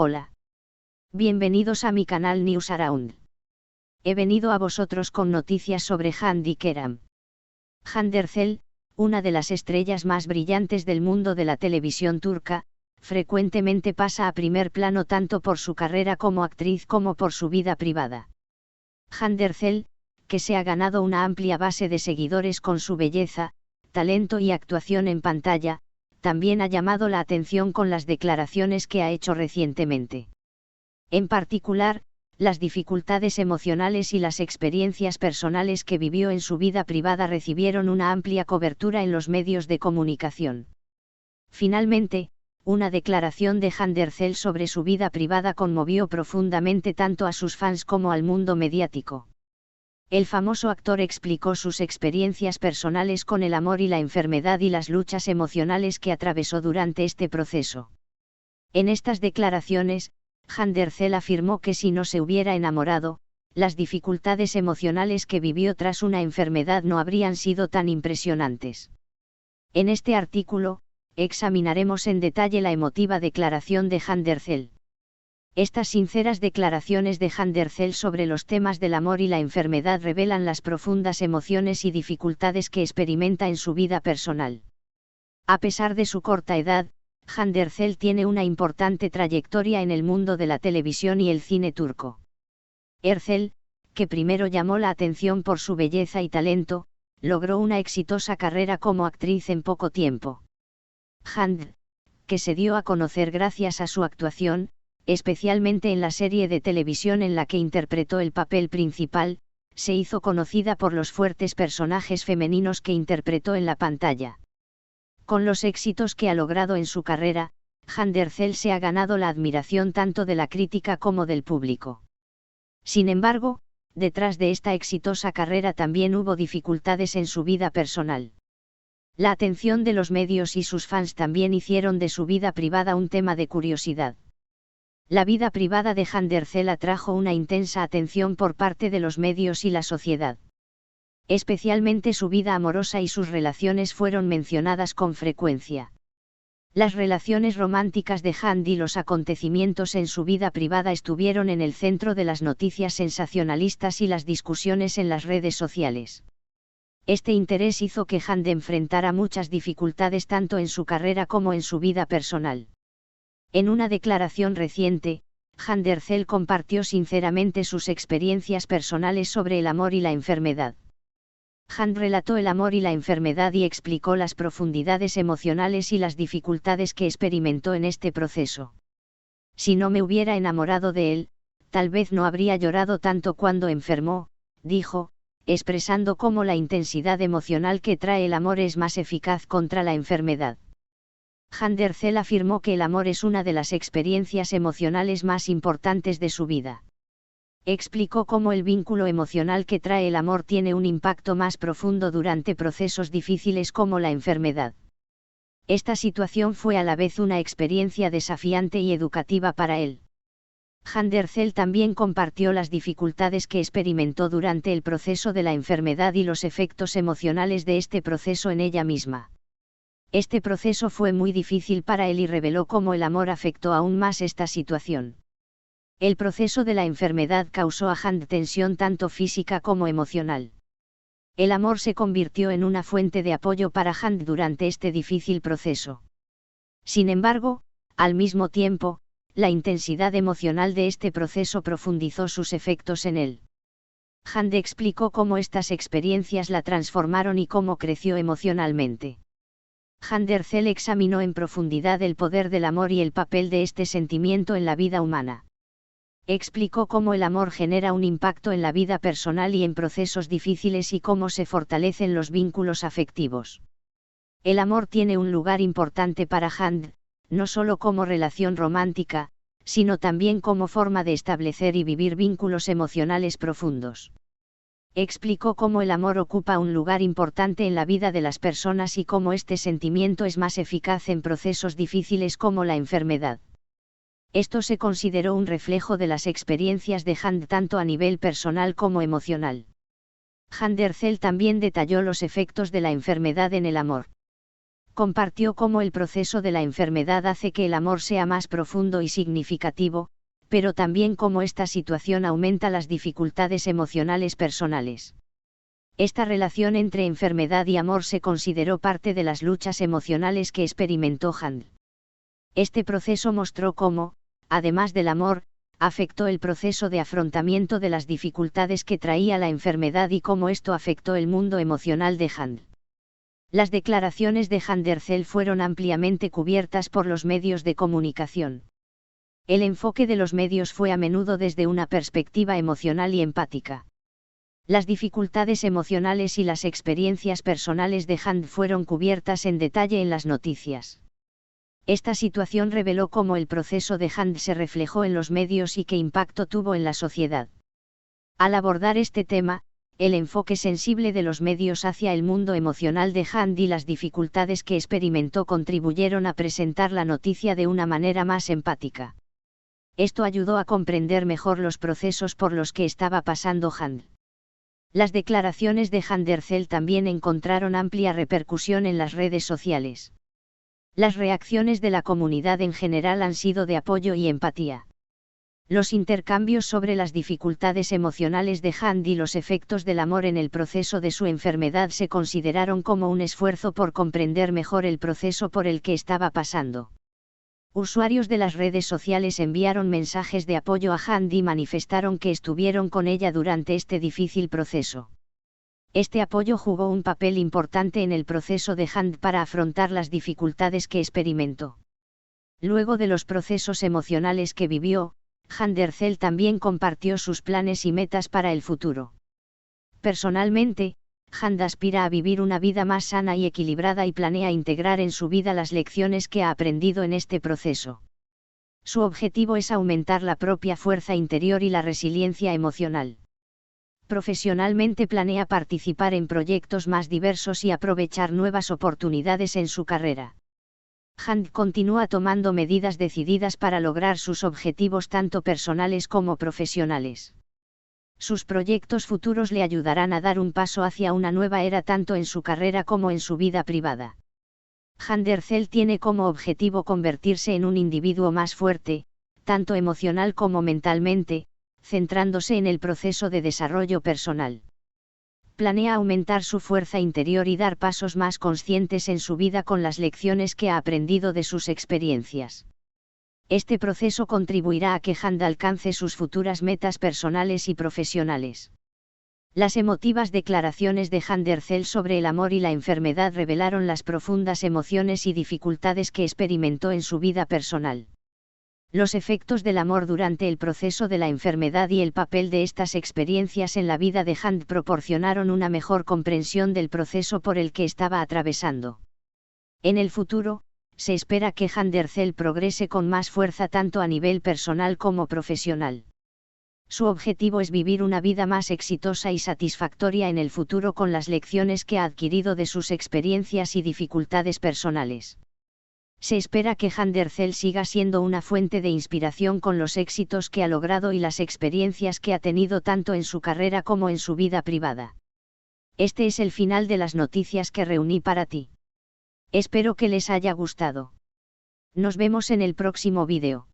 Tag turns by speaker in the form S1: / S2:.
S1: Hola. Bienvenidos a mi canal News Around. He venido a vosotros con noticias sobre Hande Kerem. Hande Erçel, una de las estrellas más brillantes del mundo de la televisión turca, frecuentemente pasa a primer plano tanto por su carrera como actriz como por su vida privada. Hande Erçel, que se ha ganado una amplia base de seguidores con su belleza, talento y actuación en pantalla, también ha llamado la atención con las declaraciones que ha hecho recientemente. En particular, las dificultades emocionales y las experiencias personales que vivió en su vida privada recibieron una amplia cobertura en los medios de comunicación. Finalmente, una declaración de Hande Erçel sobre su vida privada conmovió profundamente tanto a sus fans como al mundo mediático. El famoso actor explicó sus experiencias personales con el amor y la enfermedad y las luchas emocionales que atravesó durante este proceso. En estas declaraciones, Hande Erçel afirmó que si no se hubiera enamorado, las dificultades emocionales que vivió tras una enfermedad no habrían sido tan impresionantes. En este artículo, examinaremos en detalle la emotiva declaración de Hande Erçel. Estas sinceras declaraciones de Hande Erçel sobre los temas del amor y la enfermedad revelan las profundas emociones y dificultades que experimenta en su vida personal. A pesar de su corta edad, Hande Erçel tiene una importante trayectoria en el mundo de la televisión y el cine turco. Erçel, que primero llamó la atención por su belleza y talento, logró una exitosa carrera como actriz en poco tiempo. Hande, que se dio a conocer gracias a su actuación, especialmente en la serie de televisión en la que interpretó el papel principal, se hizo conocida por los fuertes personajes femeninos que interpretó en la pantalla. Con los éxitos que ha logrado en su carrera, Hande Erçel se ha ganado la admiración tanto de la crítica como del público. Sin embargo, detrás de esta exitosa carrera también hubo dificultades en su vida personal. La atención de los medios y sus fans también hicieron de su vida privada un tema de curiosidad. La vida privada de Hande Erçel atrajo una intensa atención por parte de los medios y la sociedad. Especialmente su vida amorosa y sus relaciones fueron mencionadas con frecuencia. Las relaciones románticas de Hande y los acontecimientos en su vida privada estuvieron en el centro de las noticias sensacionalistas y las discusiones en las redes sociales. Este interés hizo que Hande enfrentara muchas dificultades tanto en su carrera como en su vida personal. En una declaración reciente, Hande Erçel compartió sinceramente sus experiencias personales sobre el amor y la enfermedad. Hande relató el amor y la enfermedad y explicó las profundidades emocionales y las dificultades que experimentó en este proceso. Si no me hubiera enamorado de él, tal vez no habría llorado tanto cuando enfermó, dijo, expresando cómo la intensidad emocional que trae el amor es más eficaz contra la enfermedad. Hande Erçel afirmó que el amor es una de las experiencias emocionales más importantes de su vida. Explicó cómo el vínculo emocional que trae el amor tiene un impacto más profundo durante procesos difíciles como la enfermedad. Esta situación fue a la vez una experiencia desafiante y educativa para él. Hande Erçel también compartió las dificultades que experimentó durante el proceso de la enfermedad y los efectos emocionales de este proceso en ella misma. Este proceso fue muy difícil para él y reveló cómo el amor afectó aún más esta situación. El proceso de la enfermedad causó a Hande tensión tanto física como emocional. El amor se convirtió en una fuente de apoyo para Hande durante este difícil proceso. Sin embargo, al mismo tiempo, la intensidad emocional de este proceso profundizó sus efectos en él. Hande explicó cómo estas experiencias la transformaron y cómo creció emocionalmente. Hande Erçel examinó en profundidad el poder del amor y el papel de este sentimiento en la vida humana. Explicó cómo el amor genera un impacto en la vida personal y en procesos difíciles y cómo se fortalecen los vínculos afectivos. El amor tiene un lugar importante para Hande, no solo como relación romántica, sino también como forma de establecer y vivir vínculos emocionales profundos. Explicó cómo el amor ocupa un lugar importante en la vida de las personas y cómo este sentimiento es más eficaz en procesos difíciles como la enfermedad. Esto se consideró un reflejo de las experiencias de Hande tanto a nivel personal como emocional. Hande Erçel también detalló los efectos de la enfermedad en el amor. Compartió cómo el proceso de la enfermedad hace que el amor sea más profundo y significativo, pero también cómo esta situación aumenta las dificultades emocionales personales. Esta relación entre enfermedad y amor se consideró parte de las luchas emocionales que experimentó Handel. Este proceso mostró cómo, además del amor, afectó el proceso de afrontamiento de las dificultades que traía la enfermedad y cómo esto afectó el mundo emocional de Handel. Las declaraciones de Handercel fueron ampliamente cubiertas por los medios de comunicación. El enfoque de los medios fue a menudo desde una perspectiva emocional y empática. Las dificultades emocionales y las experiencias personales de Handel fueron cubiertas en detalle en las noticias. Esta situación reveló cómo el proceso de Handel se reflejó en los medios y qué impacto tuvo en la sociedad. Al abordar este tema, el enfoque sensible de los medios hacia el mundo emocional de Handel y las dificultades que experimentó contribuyeron a presentar la noticia de una manera más empática. Esto ayudó a comprender mejor los procesos por los que estaba pasando Handel. Las declaraciones de Handercel también encontraron amplia repercusión en las redes sociales. Las reacciones de la comunidad en general han sido de apoyo y empatía. Los intercambios sobre las dificultades emocionales de Handel y los efectos del amor en el proceso de su enfermedad se consideraron como un esfuerzo por comprender mejor el proceso por el que estaba pasando. Usuarios de las redes sociales enviaron mensajes de apoyo a Handel y manifestaron que estuvieron con ella durante este difícil proceso. Este apoyo jugó un papel importante en el proceso de Handel para afrontar las dificultades que experimentó. Luego de los procesos emocionales que vivió, Handercel también compartió sus planes y metas para el futuro. Personalmente, Handel aspira a vivir una vida más sana y equilibrada y planea integrar en su vida las lecciones que ha aprendido en este proceso. Su objetivo es aumentar la propia fuerza interior y la resiliencia emocional. Profesionalmente planea participar en proyectos más diversos y aprovechar nuevas oportunidades en su carrera. Handel continúa tomando medidas decididas para lograr sus objetivos tanto personales como profesionales. Sus proyectos futuros le ayudarán a dar un paso hacia una nueva era tanto en su carrera como en su vida privada. Handercel tiene como objetivo convertirse en un individuo más fuerte, tanto emocional como mentalmente, centrándose en el proceso de desarrollo personal. Planea aumentar su fuerza interior y dar pasos más conscientes en su vida con las lecciones que ha aprendido de sus experiencias. Este proceso contribuirá a que Handel alcance sus futuras metas personales y profesionales. Las emotivas declaraciones de Handercel sobre el amor y la enfermedad revelaron las profundas emociones y dificultades que experimentó en su vida personal. Los efectos del amor durante el proceso de la enfermedad y el papel de estas experiencias en la vida de Handel proporcionaron una mejor comprensión del proceso por el que estaba atravesando. En el futuro, se espera que Handercel progrese con más fuerza tanto a nivel personal como profesional. Su objetivo es vivir una vida más exitosa y satisfactoria en el futuro con las lecciones que ha adquirido de sus experiencias y dificultades personales. Se espera que Handercel siga siendo una fuente de inspiración con los éxitos que ha logrado y las experiencias que ha tenido tanto en su carrera como en su vida privada. Este es el final de las noticias que reuní para ti. Espero que les haya gustado. Nos vemos en el próximo vídeo.